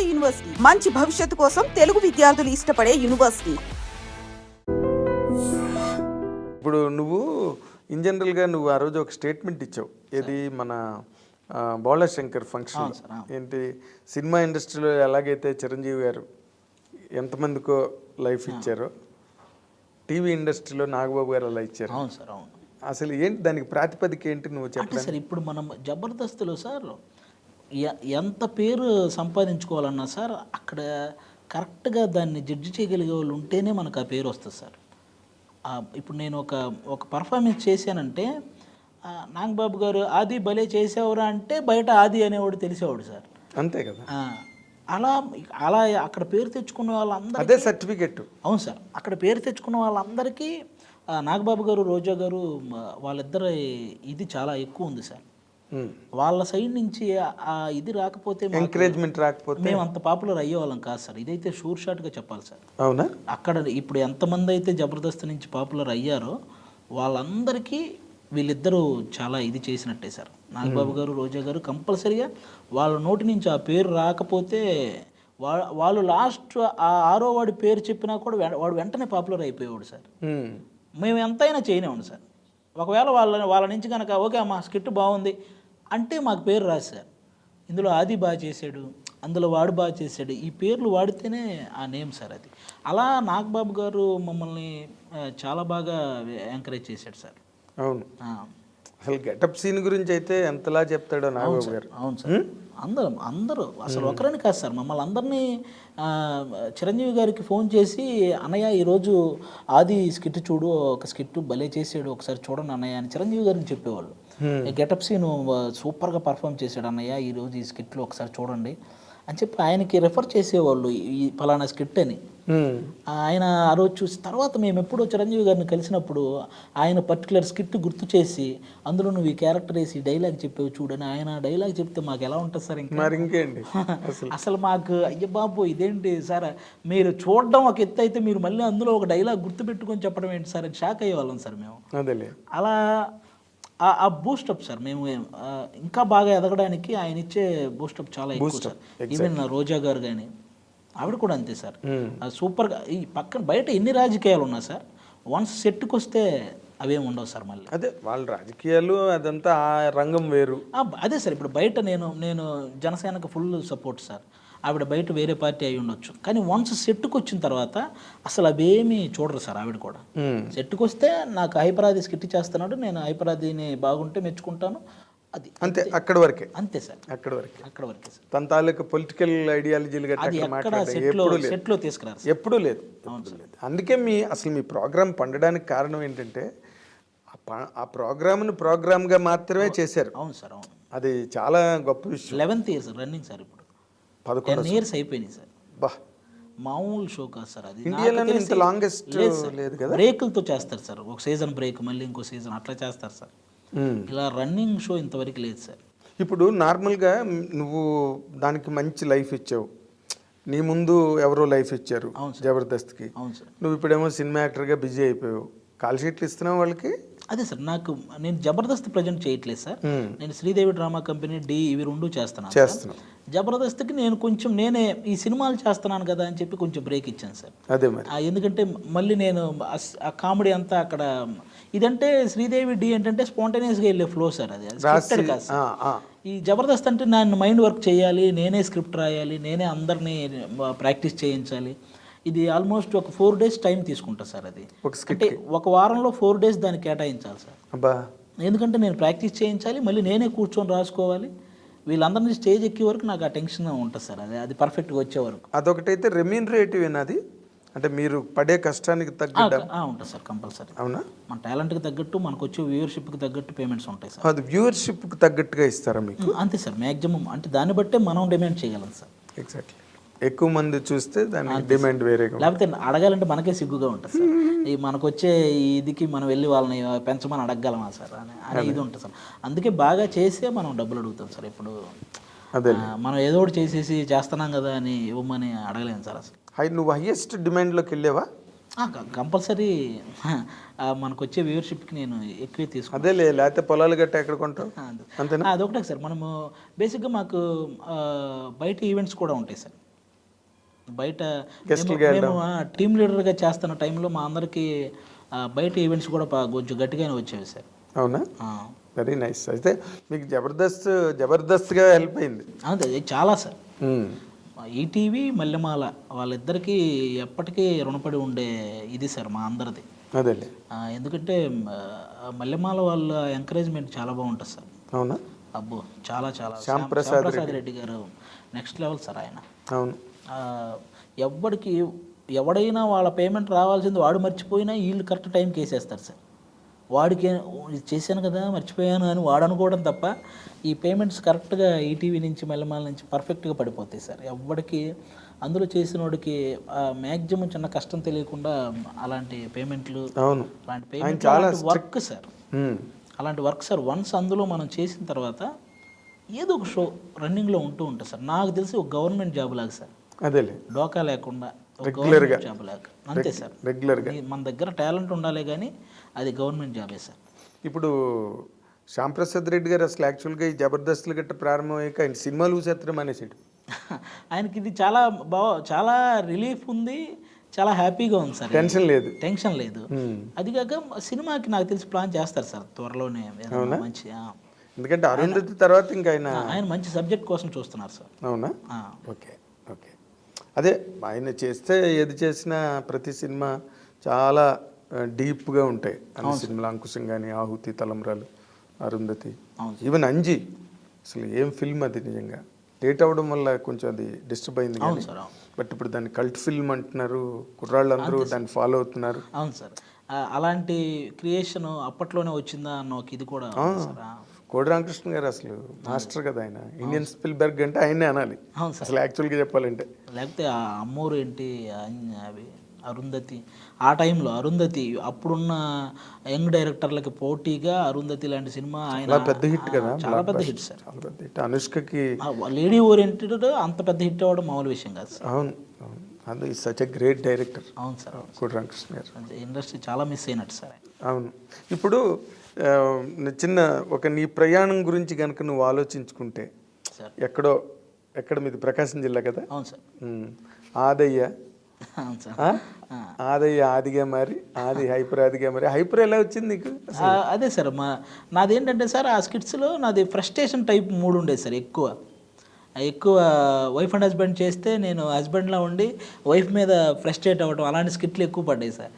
ఉమ్మడి యూనివర్సిటీ మంచి భవిష్యత్తు కోసం తెలుగు విద్యార్థులు ఇష్టపడే యూనివర్సిటీ. ఇప్పుడు నువ్వు ఇన్ జనరల్గా నువ్వు ఆ రోజు ఒక స్టేట్మెంట్ ఇచ్చావు, ఏది మన బాలశంకర్ ఫంక్షన్ ఏంటి, సినిమా ఇండస్ట్రీలో ఎలాగైతే చిరంజీవి గారు ఎంతమందికో లైఫ్ ఇచ్చారో టీవీ ఇండస్ట్రీలో నాగబాబు గారు అలా ఇచ్చారు. అవును సార్, అవును. అసలు ఏంటి దానికి ప్రాతిపదిక ఏంటి నువ్వు చెప్పండి సార్? ఇప్పుడు మనం జబర్దస్త్లో సార్ ఎంత పేరు సంపాదించుకోవాలన్నా సార్ అక్కడ కరెక్ట్గా దాన్ని జడ్జి చేయగలిగే వాళ్ళు ఉంటేనే మనకు ఆ పేరు వస్తుంది సార్. ఇప్పుడు నేను ఒక పర్ఫార్మెన్స్ చేశానంటే నాగబాబు గారు ఆది భలే చేసేవారా అంటే బయట ఆది అనేవాడు తెలిసేవాడు సార్. అంతే కదా. అలా అలా అక్కడ పేరు తెచ్చుకున్న వాళ్ళందరూ అదే సర్టిఫికెట్. అవును సార్, అక్కడ పేరు తెచ్చుకున్న వాళ్ళందరికీ నాగబాబు గారు రోజా గారు వాళ్ళిద్దరు ఇది చాలా ఎక్కువ ఉంది సార్. వాళ్ళ సైడ్ నుంచి ఇది రాకపోతే ఎంకరేజ్మెంట్ రాకపోతే మేము అంత పాపులర్ అయ్యేవాళ్ళం కాదు సార్. ఇదైతే షూర్ షాట్గా చెప్పాలి సార్. అవునా? అక్కడ ఇప్పుడు ఎంతమంది అయితే జబర్దస్త్ నుంచి పాపులర్ అయ్యారో వాళ్ళందరికీ వీళ్ళిద్దరూ చాలా ఇది చేసినట్టే సార్. నాగబాబు గారు రోజా గారు కంపల్సరీగా వాళ్ళ నోటి నుంచి ఆ పేరు రాకపోతే వాళ్ళు లాస్ట్ ఆ ఆరో వాడి పేరు చెప్పినా కూడా వాడు వెంటనే పాపులర్ అయిపోయేవాడు సార్. మేము ఎంతైనా చేయనివ్వండి సార్. ఒకవేళ వాళ్ళ నుంచి కనుక ఓకే అమ్మా స్కిట్ బాగుంది అంటే మాకు పేరు రాదు సార్. ఇందులో ఆది బాగా చేశాడు, అందులో వాడు బాగా చేశాడు, ఈ పేర్లు వాడితేనే ఆ నేమ్ సార్. అది అలా నాగబాబు గారు మమ్మల్ని చాలా బాగా ఎంకరేజ్ చేశాడు సార్. అవును. అసలు గెటప్ సీన్ గురించి అయితే ఎంతలా చెప్తాడో నాగబాబు గారు. అవును సార్, అందరూ అసలు ఒకరని కాదు సార్, మమ్మల్ని అందరినీ చిరంజీవి గారికి ఫోన్ చేసి అన్నయ్య ఈరోజు ఆది స్కిట్ చూడు, ఒక స్కిట్ భలే చేసాడు, ఒకసారి చూడండి అన్నయ్య అని చిరంజీవి గారిని చెప్పేవాళ్ళు. గెటప్ సీన్ సూపర్గా పర్ఫామ్ చేశాడు అన్నయ్య, ఈరోజు ఈ స్కిట్లో ఒకసారి చూడండి అని చెప్పి ఆయనకి రెఫర్ చేసేవాళ్ళు ఈ ఫలానా స్కిట్ అని. ఆయన ఆ రోజు చూసి తర్వాత మేము ఎప్పుడో చిరంజీవి గారిని కలిసినప్పుడు ఆయన పర్టికులర్ స్కిట్ గుర్తు చేసి అందులో నువ్వు ఈ క్యారెక్టర్ వేసి డైలాగ్ చెప్పేవి చూడని ఆయన డైలాగ్ చెప్తే మాకు ఎలా ఉంటుంది సార్? ఇంకేంటి అసలు మాకు అయ్య బాబు ఇదేంటి సార్, మీరు చూడడం ఒక ఎత్తు అయితే మీరు మళ్ళీ అందులో ఒక డైలాగ్ గుర్తు పెట్టుకొని చెప్పడం ఏంటి సార్? షాక్ అయ్యేవాళ్ళం సార్ మేము. అలా ఆ బూస్టప్ సార్ మేము ఇంకా బాగా ఎదగడానికి ఆయన ఇచ్చే బూస్టప్ చాలా ఎక్కువ సార్. ఈవెన్ రోజా గారు కానీ ఆవిడ కూడా అంతే సార్, సూపర్గా. ఈ పక్కన బయట ఎన్ని రాజకీయాలు ఉన్నా సార్ వన్స్ సెట్కి వస్తే అవేమి ఉండవు సార్. మళ్ళీ అదే వాళ్ళ రాజకీయాలు అదంతా ఆ రంగం వేరు. అదే సార్, ఇప్పుడు బయట నేను జనసేనకు ఫుల్ సపోర్ట్ సార్. ఆవిడ బయట వేరే పార్టీ అయి ఉండొచ్చు, కానీ వన్స్ సెట్కి వచ్చిన తర్వాత అసలు అవేమీ చూడరు సార్. ఆవిడ కూడా సెట్కి వస్తే నాకు హైపరాది స్కిట్ చేస్తున్నాడు, నేను హైపరాదిని బాగుంటే మెచ్చుకుంటాను, అది అంతే. అక్కడ వరకే. అంతే సార్, అక్కడ వరకే సార్. తన తాలూకు పొలిటికల్ ఐడియాలజీలు సెట్లో తీసుకురారు, ఎప్పుడూ లేదు. అందుకే అసలు మీ ప్రోగ్రామ్ పండడానికి కారణం ఏంటంటే ఆ ప్రోగ్రామ్ను ప్రోగ్రామ్గా మాత్రమే చేశారు. అవును సార్, అవును. అది చాలా గొప్ప విషయం. 11th years running sir. ఇప్పుడు 10 years అయిపోయినాయి సార్. మామూలు షో కాదు సార్. అది ఇండియాలోనే ఇంత లాంగెస్ట్ లేదు కదా. బ్రేకులతో చేస్తారు సార్, ఒక సీజన్ బ్రేక్ మళ్ళీ ఇంకో సీజన్ అట్లా చేస్తారు సార్. ఇలా రన్నింగ్ షో ఇంతవరకు లేదు సార్. ఇప్పుడు నార్మల్గా నువ్వు దానికి మంచి లైఫ్ ఇచ్చావు, నీ ముందు ఎవరో లైఫ్ ఇచ్చారు జబర్దస్త్కి. అవును సార్. నువ్వు ఇప్పుడేమో సినిమా యాక్టర్గా బిజీ అయిపోయావు, కాల్ షీట్లు ఇస్తున్నావు వాళ్ళకి. అదే సార్, నేను జబర్దస్త్ ప్రజెంట్ చేయట్లేదు సార్. నేను శ్రీదేవి డ్రామా కంపెనీ ఇవి రెండు చేస్తున్నాను. జబర్దస్త్కి నేను కొంచెం నేనే ఈ సినిమాలు చేస్తున్నాను కదా అని చెప్పి కొంచెం బ్రేక్ ఇచ్చాను సార్. అదే మరి. ఎందుకంటే మళ్ళీ నేను ఆ కామెడీ అంతా అక్కడ ఇదంటే శ్రీదేవి ఏంటంటే స్పాంటేనియస్గా వెళ్ళే ఫ్లో సార్. అది స్క్రిప్టెడ్ కాదు సార్. ఈ జబర్దస్త్ అంటే నేను మైండ్ వర్క్ చేయాలి, నేనే స్క్రిప్ట్ రాయాలి, నేనే అందరినీ ప్రాక్టీస్ చేయించాలి. ఇది ఆల్మోస్ట్ ఒక 4 days టైం తీసుకుంటా సార్. అది అంటే ఒక వారంలో 4 days దాన్ని కేటాయించాలి సార్. ఎందుకంటే నేను ప్రాక్టీస్ చేయించాలి, మళ్ళీ నేనే కూర్చొని రాసుకోవాలి. వీళ్ళందరినీ స్టేజ్ ఎక్కే వరకు నాకు ఆ టెన్షన్ ఉంటుంది సార్. అది పర్ఫెక్ట్గా వచ్చే వరకు. అదొకటైతే రెమ్యూనరేటివ్ అది, అంటే మీరు పడే కష్టానికి తగ్గట్టు ఉంటుంది సార్ కంపల్సరీ. అవునా? మన టాలెంట్కి తగ్గట్టు మనకు వచ్చే వ్యూవర్షిప్కి తగ్గట్టు పేమెంట్స్ ఉంటాయి సార్. అది వ్యూవర్షిప్కి తగ్గట్టుగా ఇస్తారా మీకు? అంతే సార్, మ్యాక్సిమం అంటే దాన్ని బట్టే మనం డిమాండ్ చేయగలం సార్. ఎగ్జాక్ట్లీ. ఎక్కువ మంది చూస్తే దానికి డిమాండ్ వేరే, లేకపోతే అడగాలంటే మనకే సిగ్గుగా ఉంటుంది సార్. ఈ మనకు వచ్చే ఇదికి మనం వెళ్ళి వాళ్ళని పెంచమని అడగగలమా సార్ అని ఇది ఉంటుంది సార్. అందుకే బాగా చేసే మనం డబ్బులు అడుగుతాం సార్. ఇప్పుడు అదే మనం ఏదో ఒకటి చేసేసి చేస్తున్నాం కదా అని ఇవ్వమని అడగలేము సార్ అసలు. నువ్వు హైయెస్ట్ డిమాండ్లోకి వెళ్ళావా? కంపల్సరీ మనకు వచ్చే వ్యూవర్షిప్కి నేను ఎక్కువే తీసుకుంటాను. అదే లేకపోతే పొలాలు గట్ట ఎక్కడ కొంటావు అంతేనా? అదొకటే సార్. మనము బేసిక్గా మాకు బయట ఈవెంట్స్ కూడా ఉంటాయి సార్. బయట గెస్ట్లుగా మేము టీమ్ లీడర్గా చేస్తున్న టైంలో మా అందరికీ బయట ఈవెంట్స్ కూడా కొంచెం గట్టిగానే వచ్చేవి సార్. అవునా, వెరీ నైస్. అయితే మీకు జబర్దస్త్గా హెల్ప్ అయింది. అదే చాలా సార్. ఈటీవీ మల్లెమాల వాళ్ళిద్దరికీ ఎప్పటికీ రుణపడి ఉండే ఇది సార్ మా అందరిది. అదేలే, ఎందుకంటే మల్లెమాల వాళ్ళ ఎంకరేజ్మెంట్ చాలా బాగుంటుంది సార్. అవునా, అబ్బో చాలా చాలా. శ్యాంప్రసాద్ రెడ్డి గారు నెక్స్ట్ లెవెల్ సార్ ఆయన. అవును, ఎవడైనా వాళ్ళ పేమెంట్ రావాల్సింది వాడు మర్చిపోయినా వీళ్ళు కరెక్ట్ టైంకి వేసేస్తారు సార్. వాడికి చేశాను కదా మర్చిపోయాను అని వాడు అనుకోవడం తప్ప ఈ పేమెంట్స్ కరెక్ట్గా ఈటీవీ నుంచి మల్లెమాల నుంచి పర్ఫెక్ట్గా పడిపోతాయి సార్. ఎవరికి అందులో చేసిన వాడికి మ్యాక్సిమం చిన్న కష్టం తెలియకుండా అలాంటి పేమెంట్లు, అవును, అలాంటి పేమెంట్ వర్క్ సార్, అలాంటి వర్క్ సార్. వన్స్ అందులో మనం చేసిన తర్వాత ఏదో ఒక షో రన్నింగ్లో ఉంటూ ఉంటుంది సార్. నాకు తెలిసి ఒక గవర్నమెంట్ జాబ్ లాగా సార్. అదేలే, డోకా లేకుండా రెగ్యులర్గా జాబ్ లాగా అంతే సార్. రెగ్యులర్గా మన దగ్గర టాలెంట్ ఉండాలి కానీ అది గవర్నమెంట్ జాబే సార్. ఇప్పుడు శ్యాంప్రసాద్ రెడ్డి గారు అసలు యాక్చువల్గా ఈ జబర్దస్త్లు గట్ట ప్రారంభమయ్యాక ఆయన సినిమాలు చూసేత్తడం అనేసాడు. ఆయనకి ఇది చాలా రిలీఫ్ ఉంది, చాలా హ్యాపీగా ఉంది సార్. టెన్షన్ లేదు. అది కాక సినిమాకి నాకు తెలిసి ప్లాన్ చేస్తారు సార్ త్వరలోనే మంచి. ఎందుకంటే అరుంధతి తర్వాత ఇంకా ఆయన మంచి సబ్జెక్ట్ కోసం చూస్తున్నారు సార్. అవునా, ఓకే ఓకే. అదే ఆయన చేస్తే ఏది చేసినా ప్రతి సినిమా చాలా డీప్గా ఉంటాయి. అన్ని సినిమాలు అంకుశం కానీ, ఆహుతి, తలంబ్రాలు, అరుంధతి, ఈవెన్ అంజి, అసలు ఏం ఫిల్మ్ అది. నిజంగా లేట్ అవ్వడం వల్ల కొంచెం అది డిస్టర్బ్ అయింది కానీ, బట్ ఇప్పుడు దాన్ని కల్ట్ ఫిల్మ్ అంటున్నారు, కుర్రాళ్ళందరూ దాన్ని ఫాలో అవుతున్నారు. అవును సార్, అలాంటి క్రియేషన్ అప్పట్లోనే వచ్చిందా అన్న ఒక ఇది కూడా. కోడి రామకృష్ణ గారు అసలు మాస్టర్ కదా ఆయన. ఇండియన్ స్పిల్బర్గ్ అంటే ఆయనే అనాలి అసలు యాక్చువల్గా చెప్పాలంటే. లేకపోతే ఆ అమ్మోరు ఏంటి అవి అరుంధతి, ఆ టైంలో అరుంధతి అప్పుడున్న యంగ్ డైరెక్టర్లకి పోటీగా అరుంధతి లాంటి సినిమా ఆయన పెద్ద హిట్ కదా, చాలా పెద్ద హిట్ సార్. చాలా పెద్ద హిట్. అనుష్కకి లేడీ ఓరియంటెడ్ అంత పెద్ద హిట్ అవ్వడం మామూలు విషయం కాదు సార్. అవును, అది సచ్ ఎ గ్రేట్ డైరెక్టర్. అవును సార్, కోడి రామకృష్ణ గారు. ఇండస్ట్రీ చాలా మిస్ అయినట్టు సార్. అవును. ఇప్పుడు నీ ప్రయాణం గురించి కనుక నువ్వు ఆలోచించుకుంటే ఎక్కడ మీది ప్రకాశం జిల్లా కదా. అవును సార్. ఆదయ్య ఆదిగా మరి ఆది హైపర్ ఆదిగా మరి హైపర్ ఎలా వచ్చింది నీకు? అదే సార్, నాదేంటంటే సార్ ఆ స్కిట్స్లో నాది ఫ్రస్ట్రేషన్ టైప్ మూడు ఉండేది సార్. ఎక్కువ వైఫ్ అండ్ హస్బెండ్ చేస్తే నేను హస్బెండ్లా ఉండి వైఫ్ మీద ఫ్రస్ట్రేట్ అవ్వడం, అలాంటి స్కిట్లు ఎక్కువ పడ్డాయి సార్.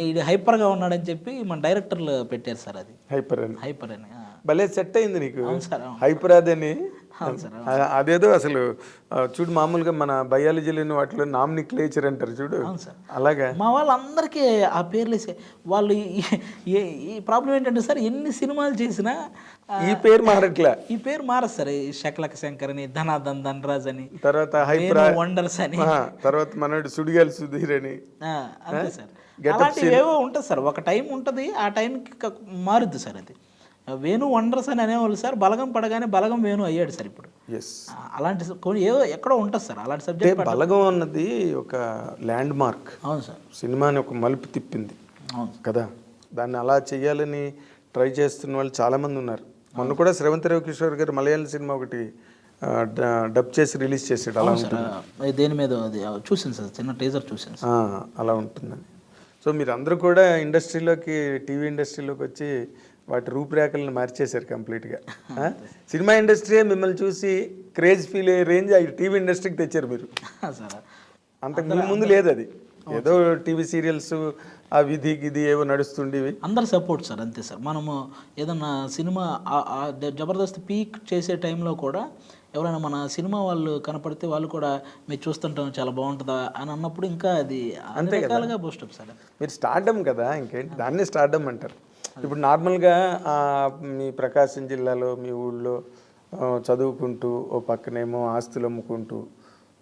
ఇది హైపర్గా ఉన్నాడని చెప్పి మన డైరెక్టర్లు పెట్టారు సార్. అది హైపర్ అని భలే సెట్ అయింది నీకు. అవును సార్, హైపర్ అదని. అదేదో అసలు చూడు, మామూలుగా మన బయాలజీలోని వాటిలో నామినిక్లేచర్ అంటారు చూడు, అలాగా మా వాళ్ళందరికీ ఆ పేర్లు వాళ్ళు. ఈ ప్రాబ్లం ఏంటంటే సార్, ఎన్ని సినిమాలు చేసినా ఈ పేరు మారట్లే. ఈ పేరు మారదు సార్. శకలక శంకర్ అని, ధనాధన్ ధనరాజ్ అని, తర్వాత హైపర్ వండర్స్ అని, తర్వాత మనోడు సుడిగాలి సుధీర్ అని, అంతే సార్. అలాంటివి ఏవో ఉంటుంది సార్. ఒక టైం ఉంటుంది, ఆ టైంకి మారుద్ది సార్. అది వేణు వండర్స్ అని అనేవాళ్ళు సార్. బలగం పడగానే బలగం వేణు అయ్యాడు సార్ ఇప్పుడు. అలాంటి ఏదో ఎక్కడో ఉంటుంది సార్ అలాంటి సబ్జెక్ట్. బలగం అన్నది ఒక ల్యాండ్ మార్క్. అవును సార్, సినిమాని ఒక మలుపు తిప్పింది కదా. దాన్ని అలా చేయాలని ట్రై చేస్తున్న వాళ్ళు చాలామంది ఉన్నారు. మొన్న కూడా శ్రవంత్ రవికిషోర్ గారు మలయాళం సినిమా ఒకటి డబ్ చేసి రిలీజ్ చేసాడు. అలా ఉంటుంది. దేని మీద చూసాను సార్, చిన్న టీజర్ చూసాను సార్. అలా ఉంటుందని. సో మీరు అందరూ కూడా ఇండస్ట్రీలోకి, టీవీ ఇండస్ట్రీలోకి వచ్చి వాటి రూపురేఖలను మార్చేశారు కంప్లీట్గా. సినిమా ఇండస్ట్రీ మిమ్మల్ని చూసి క్రేజ్ ఫీల్ అయ్యే రేంజ్ టీవీ ఇండస్ట్రీకి తెచ్చారు మీరు. అంతకు ముందు లేదు అది. ఏదో టీవీ సీరియల్స్ ఆ విధి గిది ఏవో నడుస్తుండేవి. అందరు సపోర్ట్ సార్, అంతే సార్. మనము ఏదన్నా సినిమా జబర్దస్త్ పీక్ చేసే టైంలో కూడా ఎవరైనా మన సినిమా వాళ్ళు కనపడితే వాళ్ళు కూడా మీరు చూస్తుంటాం చాలా బాగుంటుందా అని అన్నప్పుడు ఇంకా అది అన్ని రకాలుగా బూస్టప్ సార్. మీరు స్టార్డమ్ కదా, ఇంకేంటి దాన్ని స్టార్డమ్ అంటారు. ఇప్పుడు నార్మల్గా మీ ప్రకాశం జిల్లాలో మీ ఊళ్ళో చదువుకుంటూ ఓ పక్కనేమో ఆస్తులు అమ్ముకుంటూ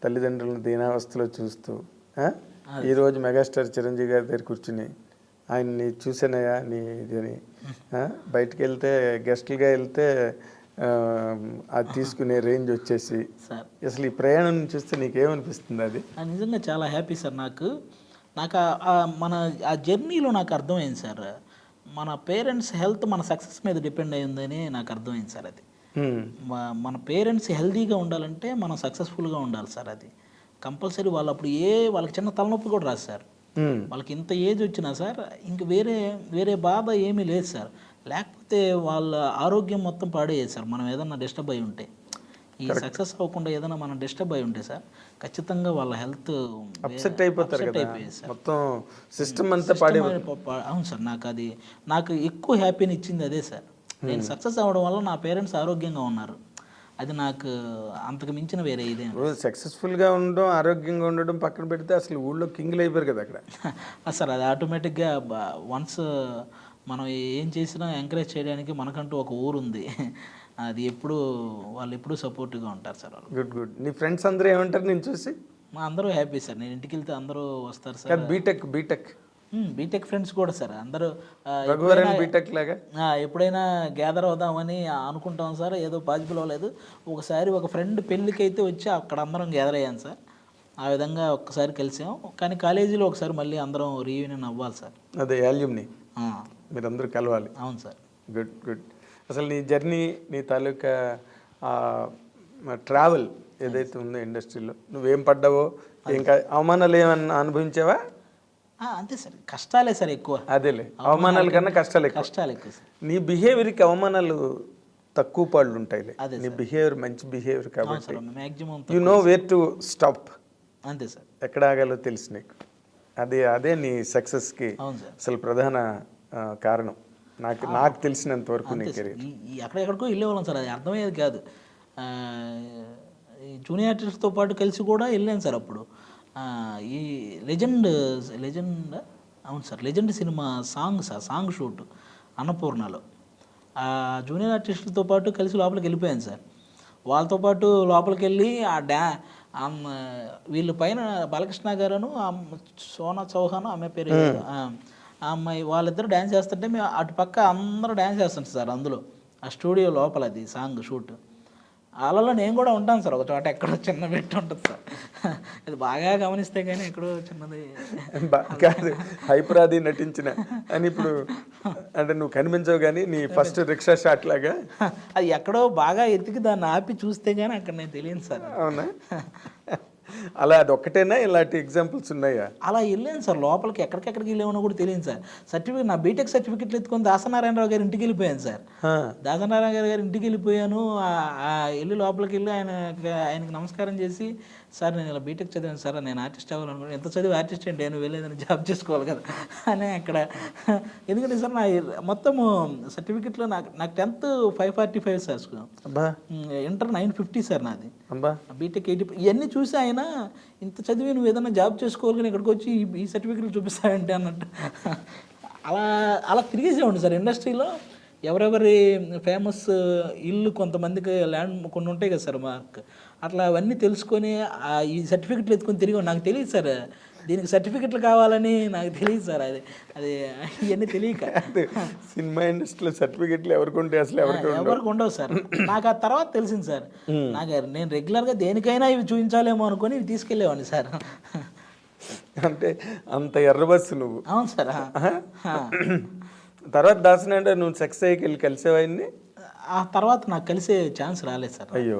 తల్లిదండ్రులను దీనావస్థలో చూస్తూ ఈరోజు మెగాస్టార్ చిరంజీవి గారి దగ్గర కూర్చుని ఆయన్ని చూసానయా నీ ఇది అని బయటికి వెళ్తే గెస్టులుగా వెళ్తే అది తీసుకునే రేంజ్ వచ్చేసి అసలు ఈ ప్రయాణం చూస్తే నీకేమనిపిస్తుంది? అది నిజంగా చాలా హ్యాపీ సార్. నాకు మన ఆ జర్నీలో నాకు అర్థమైంది సార్, మన పేరెంట్స్ హెల్త్ మన సక్సెస్ మీద డిపెండ్ అయ్యిందని నాకు అర్థమైంది సార్. అది మన పేరెంట్స్ హెల్తీగా ఉండాలంటే మనం సక్సెస్ఫుల్గా ఉండాలి సార్. అది కంపల్సరీ వాళ్ళు అప్పుడు వాళ్ళకి చిన్న తలనొప్పి కూడా రాదు సార్. వాళ్ళకి ఇంత ఏజ్ వచ్చినా సార్ ఇంక వేరే బాధ ఏమీ లేదు సార్. లేకపోతే వాళ్ళ ఆరోగ్యం మొత్తం పాడేది సార్. మనం ఏదన్నా డిస్టర్బ్ అయి ఉంటే, ఈ సక్సెస్ అవ్వకుండా ఏదైనా మనం డిస్టర్బ్ అయి ఉంటే సార్ ఖచ్చితంగా వాళ్ళ హెల్త్ అప్సెట్ అయిపోతారు కదా, సార్. మొత్తం సిస్టమ్ అంతా అవును సార్. నాకు ఎక్కువ హ్యాపీని ఇచ్చింది అదే సార్. నేను సక్సెస్ అవ్వడం వల్ల నా పేరెంట్స్ ఆరోగ్యంగా ఉన్నారు. అది నాకు అంతకు మించిన వేరే ఇదే. సక్సెస్ఫుల్గా ఉండడం, ఆరోగ్యంగా ఉండడం పక్కన పెడితే అసలు ఊళ్ళో కింగ్లు అయిపోయారు కదా అక్కడ. సార్ అది ఆటోమేటిక్గా వన్స్ మనం ఏం చేసినా ఎంకరేజ్ చేయడానికి మనకంటూ ఒక ఊరు ఉంది. అది వాళ్ళు ఎప్పుడూ సపోర్టివ్గా ఉంటారు సార్. వాళ్ళు గుడ్. నీ ఫ్రెండ్స్ అందరూ ఏమంటారు నేను చూసి? మా అందరూ హ్యాపీ సార్. నేను ఇంటికి వెళ్తే అందరూ వస్తారు సార్. బీటెక్ ఫ్రెండ్స్ కూడా సార్ అందరూ బీటెక్ లాగా ఎప్పుడైనా గ్యాదర్ అవుదామని అనుకుంటాం సార్. ఏదో పాజిబుల్ అవ్వలేదు. ఒకసారి ఒక ఫ్రెండ్ పెళ్ళికి అయితే వచ్చి అక్కడ అందరం గ్యాదర్ అయ్యాను సార్. ఆ విధంగా ఒక్కసారి కలిసాం. కానీ కాలేజీలో ఒకసారి మళ్ళీ అందరం రీయూనియన్ అవ్వాలి సార్. అదే యాల్యూమ్ని మీరందరూ కలవాలి. అవును సార్. గుడ్. అసలు నీ జర్నీ, నీ తాలూకా ట్రావెల్ ఏదైతే ఉందో ఇండస్ట్రీలో నువ్వేం పడ్డావో, ఇంకా అవమానాలు ఏమన్నా అనుభవించావా? అంతే సార్, కష్టాలే సార్ ఎక్కువ. అదేలే, అవమానాల కన్నా కష్టాలు ఎక్కువ సార్. నీ బిహేవియర్కి అవమానాలు తక్కువ పాళ్ళు ఉంటాయిలే. నీ బిహేవియర్ మంచి బిహేవియర్ కాబట్టి you know where to stop. అంతే సార్, ఎక్కడ ఆగాలో తెలుసు నీకు. అదే నీ సక్సెస్కి అసలు ప్రధాన కారణం నాకు తెలిసినంత వరకు. నీ కెరీర్ ఎక్కడెక్కడికో వెళ్ళేవాళ్ళం సార్, అది అర్థమయ్యేది కాదు. జూనియర్ ఆర్టిస్ట్తో పాటు కలిసి కూడా వెళ్ళాను సార్. అప్పుడు ఈ లెజెండ్ అవును sir, legend cinema song shoot అన్నపూర్ణలో జూనియర్ ఆర్టిస్టులతో పాటు కలిసి లోపలికి వెళ్ళిపోయాను సార్. వాళ్ళతో పాటు లోపలికి వెళ్ళి వీళ్ళ పైన బాలకృష్ణ గారును సోనా చౌహాన్ ఆమె పేరు ఆ అమ్మాయి, వాళ్ళిద్దరు డ్యాన్స్ చేస్తుంటే మేము అటు పక్క అందరూ డ్యాన్స్ చేస్తుంటారు సార్. అందులో ఆ స్టూడియో లోపల అది సాంగ్ షూట్. వాళ్ళలో నేను కూడా ఉంటాను సార్. ఒక చోట ఎక్కడో చిన్న పెట్టి ఉంటుంది సార్. అది బాగా గమనిస్తే కానీ ఎక్కడో చిన్నది కాదు, హైపరాది నటించిన అని ఇప్పుడు అంటే నువ్వు కనిపించవు కానీ నీ ఫస్ట్ రిక్షా షాట్ లాగా అది ఎక్కడో బాగా ఎత్తికి దాన్ని ఆపి చూస్తే కానీ అక్కడ నేను తెలియదు సార్. అవునా? అలా అది ఒక్కటేనా, ఇలాంటి ఎగ్జాంపుల్స్ ఉన్నాయా? అలా వెళ్ళాను సార్ లోపలికి. ఎక్కడికెక్కడికి వెళ్ళామో కూడా తెలియదు సార్. సర్టిఫికేట్, నా బీటెక్ సర్టిఫికెట్లు ఎత్తుకొని దాసనారాయణరావు గారి ఇంటికి వెళ్ళిపోయాను సార్. దాసనారాయణ గారి ఇంటికి వెళ్ళిపోయాను. వెళ్ళి లోపలికి వెళ్ళి ఆయనకి నమస్కారం చేసి, సార్ నేను ఇలా బీటెక్ చదివాను సార్, నేను ఆర్టిస్ట్ అవ్వాలనుకున్నాను. ఎంత చదివి ఆర్టిస్ట్ అంటే నేను వెళ్ళేదని జాబ్ చేసుకోవాలి కదా అని అక్కడ. ఎందుకంటే సార్ నా మొత్తము సర్టిఫికెట్లో నాకు 10th 545 సార్, ఇంటర్ 950 సార్ నాది, బీటెక్ 80. ఇవన్నీ చూసి ఆయన ఇంత చదివి నువ్వు ఏదైనా జాబ్ చేసుకోవాలి కానీ ఇక్కడికి వచ్చి ఈ సర్టిఫికెట్లు చూపిస్తావంటే అన్నట్టు అలా తిరిగేసేవాడు సార్. ఇండస్ట్రీలో ఎవరెవరి ఫేమస్ ఇల్లు, కొంతమందికి ల్యాండ్ కొన్ని ఉంటాయి కదా సార్ మాకు, అట్లా అవన్నీ తెలుసుకొని ఈ సర్టిఫికెట్లు ఎత్తుకొని తిరిగి. నాకు తెలియదు సార్ దీనికి సర్టిఫికెట్లు కావాలని, నాకు తెలియదు సార్. అది ఇవన్నీ తెలియక సినిమా ఇండస్ట్రీలో సర్టిఫికెట్లు ఎవరికి ఉంటాయి అసలు? ఎవరికి ఉండవు సార్. నాకు ఆ తర్వాత తెలిసింది సార్. నేను రెగ్యులర్గా దేనికైనా ఇవి చూపించాలేమో అనుకొని ఇవి తీసుకెళ్ళేవాడిని సార్. అంటే అంత ఎర్ర బస్సు నువ్వు. అవును సార్. తర్వాత దాసన అంటే నువ్వు సెక్స్ అయ్యి వెళ్ళి కలిసేవాడిని. ఆ తర్వాత నాకు కలిసే ఛాన్స్ రాలేదు సార్. అయ్యో.